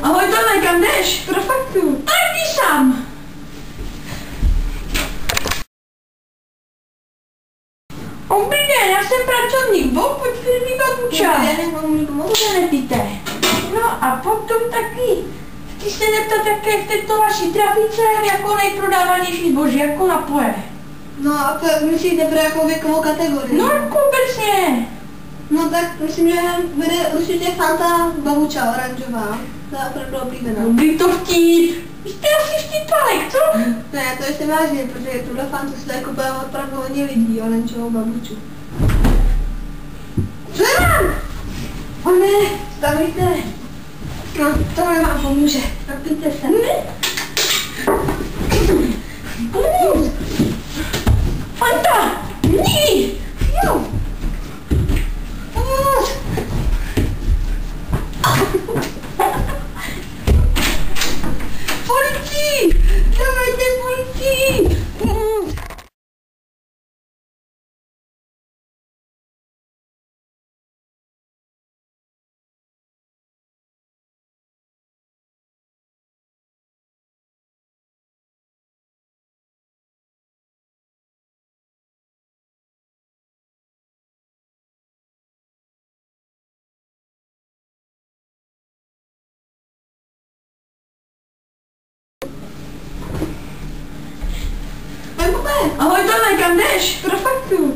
Ahoj Tome, kam jdeš? Pro fakturu. Tak jdi sám. Dobrý den, já jsem pracovník pod firmy Babuča. Já nemám pomoct. To nepíte. No a potom taky, chci se zeptat, jaké v této vaší trafice jako nejprodávanější zboží, jako napoje. No a to myslíte pro jakou věkovou kategorii? No jako obecně. No tak myslím, že bude určitě Fanta Babuča oranžová. To je opravdu oblíbená. Dobrý to vtip. Vy jste asi vtipalek, co? Ne, to ještě vážně, protože tuhle Fantu si tady kupuje opravdu hodně lidí, oranžovou Babuču. Co je mám? O ne, stavujte. No, tohle vám pomůže. Napijte se. Fanta! Ní! Jo. Pomoc. Policii! Dávajte policii! Ahoj Tome, kam jdeš? Pro fakturu.